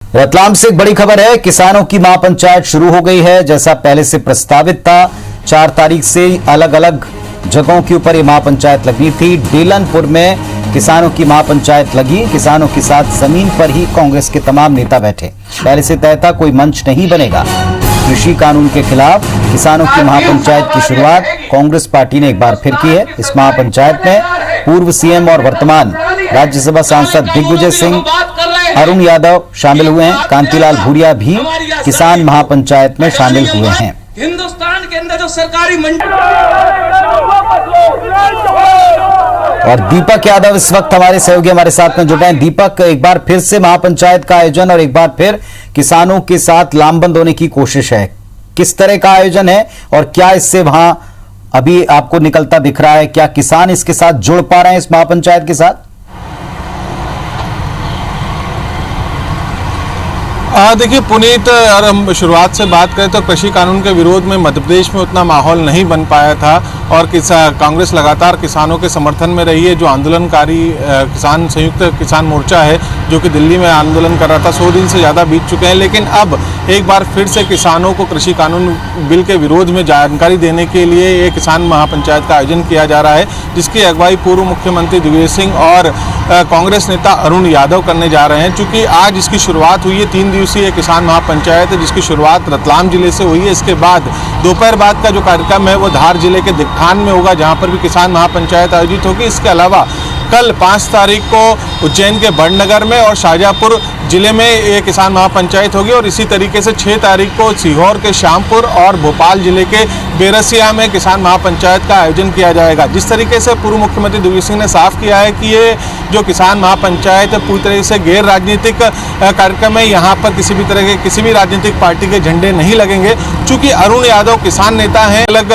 रतलाम से एक बड़ी खबर है। किसानों की महापंचायत शुरू हो गई है। जैसा पहले से प्रस्तावित था, 4 तारीख से अलग अलग जगहों के ऊपर ये महापंचायत लगनी थी। डेलनपुर में किसानों की महापंचायत लगी। किसानों के साथ जमीन पर ही कांग्रेस के तमाम नेता बैठे। पहले से तय था कोई मंच नहीं बनेगा। कृषि कानून के खिलाफ किसानों की महापंचायत की शुरुआत कांग्रेस पार्टी ने एक बार फिर की है। इस महापंचायत में पूर्व सीएम और वर्तमान राज्यसभा सांसद दिग्विजय सिंह, अरुण यादव शामिल हुए हैं। कांतिलाल भूरिया भी किसान महापंचायत में शामिल हुए हैं। हिंदुस्तान के अंदर जो सरकारी मंडी और दीपक यादव इस वक्त हमारे सहयोगी हमारे साथ में जुटे हैं। दीपक, एक बार फिर से महापंचायत का आयोजन और एक बार फिर किसानों के साथ लामबंद होने की कोशिश है। किस तरह का आयोजन है और क्या इससे वहां अभी आपको निकलता दिख रहा है? क्या किसान इसके साथ जुड़ पा रहे हैं इस महापंचायत के साथ? देखिए पुनीत, अगर हम शुरुआत से बात करें तो कृषि कानून के विरोध में मध्य प्रदेश में उतना माहौल नहीं बन पाया था और कांग्रेस लगातार किसानों के समर्थन में रही है। जो आंदोलनकारी किसान संयुक्त किसान मोर्चा है जो कि दिल्ली में आंदोलन कर रहा था, 100 दिन से ज़्यादा बीत चुके हैं। लेकिन अब एक बार फिर से किसानों को कृषि कानून बिल के विरोध में जानकारी देने के लिए ये किसान महापंचायत का आयोजन किया जा रहा है, जिसकी अगुवाई पूर्व मुख्यमंत्री दिग्विजय सिंह और कांग्रेस नेता अरुण यादव करने जा रहे हैं। चूँकि आज इसकी शुरुआत हुई है, 3 दिवसीय किसान महापंचायत है जिसकी शुरुआत रतलाम जिले से हुई है। इसके बाद दोपहर बाद का जो कार्यक्रम है वो धार जिले के दिगठान में होगा, जहां पर भी किसान महापंचायत आयोजित होगी। इसके अलावा कल 5 तारीख को उज्जैन के बड़नगर में और शाहजहाँपुर जिले में ये किसान महापंचायत होगी और इसी तरीके से 6 तारीख को सीहोर के श्यामपुर और भोपाल जिले के बेरसिया में किसान महापंचायत का आयोजन किया जाएगा। जिस तरीके से पूर्व मुख्यमंत्री दिग्विजय सिंह ने साफ किया है कि ये जो किसान महापंचायत पूरी तरह से गैर राजनीतिक कार्यक्रम है, यहाँ पर किसी भी तरह के किसी भी राजनीतिक पार्टी के झंडे नहीं लगेंगे। चूँकि अरुण यादव किसान नेता हैं, अलग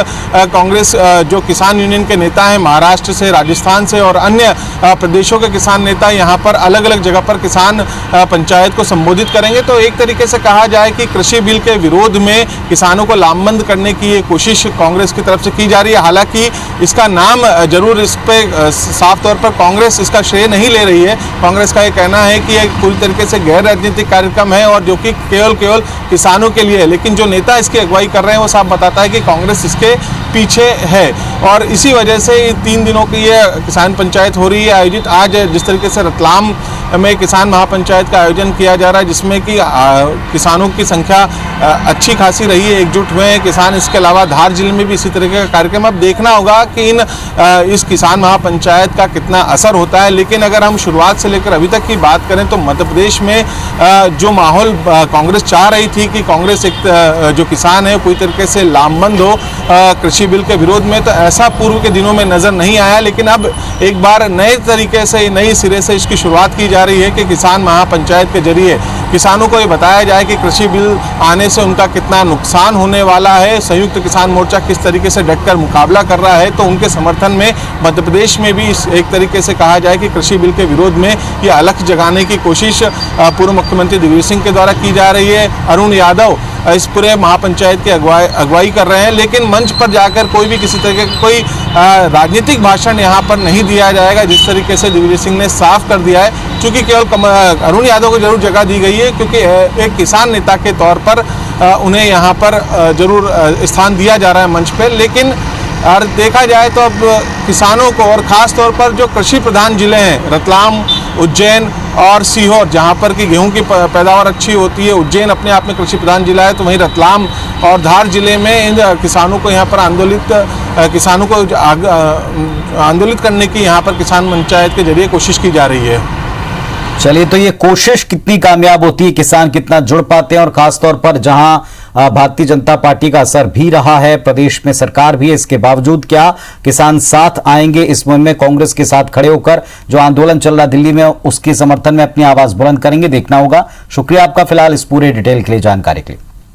कांग्रेस जो किसान यूनियन के नेता हैं महाराष्ट्र से, राजस्थान से और अन्य प्रदेशों के किसान नेता यहाँ पर अलग अलग जगह पर किसान पंचायत को संबोधित करेंगे। तो एक तरीके से कहा जाए कि कृषि बिल के विरोध में किसानों को लामबंद करने की ये कोशिश कांग्रेस की तरफ से की जा रही है। हालांकि इसका नाम जरूर इस पे साफ तौर पर कांग्रेस इसका श्रेय नहीं ले रही है। कांग्रेस का ये कहना है कि ये पूरी तरीके से गैर राजनीतिक कार्यक्रम है और जो कि केवल किसानों के लिए है। लेकिन जो नेता इसकी अगुवाई कर रहे हैं वो साफ बताता है कि कांग्रेस इसके पीछे है और इसी वजह से 3 दिनों की ये किसान पंचायत हो रही है आयोजित। आज जिस तरीके से रतलाम में किसान महापंचायत का आयोजन किया जा रहा है, जिसमें कि किसानों की संख्या अच्छी खासी रही है, एकजुट हुए हैं किसान। इसके अलावा धार जिले में भी इसी तरीके का कार्यक्रम अब देखना होगा कि इस किसान महापंचायत का कितना असर होता है। लेकिन अगर हम शुरुआत से लेकर अभी तक की बात करें तो मध्य प्रदेश में जो माहौल कांग्रेस चाह रही थी कि कांग्रेस एक जो किसान है पूरी तरीके से लामबंद हो कृषि बिल के विरोध में, तो ऐसा पूर्व के दिनों में नजर नहीं आया। लेकिन अब एक बार नए तरीके से नई सिरे से इसकी शुरुआत की जा रही है कि किसान महापंचायत के जरिए किसानों को ये बताया जाए कि कृषि बिल आने से उनका कितना नुकसान होने वाला है, संयुक्त किसान मोर्चा किस तरीके से डटकर मुकाबला कर रहा है। तो उनके समर्थन में मध्य प्रदेश में भी एक तरीके से कहा जाए कि कृषि बिल के विरोध में ये अलख जगाने की कोशिश पूर्व मुख्यमंत्री दिग्विजय सिंह के द्वारा की जा रही है। अरुण यादव इस पूरे महापंचायत की अगुवाई कर रहे हैं। लेकिन मंच पर जाकर कोई भी किसी तरह का कोई राजनीतिक भाषण यहाँ पर नहीं दिया जाएगा, जिस तरीके से दिग्विजय सिंह ने साफ कर दिया है। क्योंकि केवल अरुण यादव को जरूर जगह दी गई है क्योंकि एक किसान नेता के तौर पर उन्हें यहाँ पर जरूर स्थान दिया जा रहा है मंच पर। लेकिन और देखा जाए तो अब किसानों को और ख़ास तौर पर जो कृषि प्रधान जिले हैं रतलाम, उज्जैन और सीहोर, जहां पर कि गेहूं की पैदावार अच्छी होती है, उज्जैन अपने आप में कृषि प्रधान जिला है, तो वहीं रतलाम और धार जिले में इन किसानों को यहाँ पर किसानों को आंदोलित करने की यहाँ पर किसान पंचायत के जरिए कोशिश की जा रही है। चलिए, तो ये कोशिश कितनी कामयाब होती है, किसान कितना जुड़ पाते हैं और खासतौर पर जहां भारतीय जनता पार्टी का असर भी रहा है, प्रदेश में सरकार भी है, इसके बावजूद क्या किसान साथ आएंगे इस मुहिम में? कांग्रेस के साथ खड़े होकर जो आंदोलन चल रहा दिल्ली में उसके समर्थन में अपनी आवाज बुलंद करेंगे, देखना होगा। शुक्रिया आपका फिलहाल इस पूरे डिटेल के लिए, जानकारी के लिए।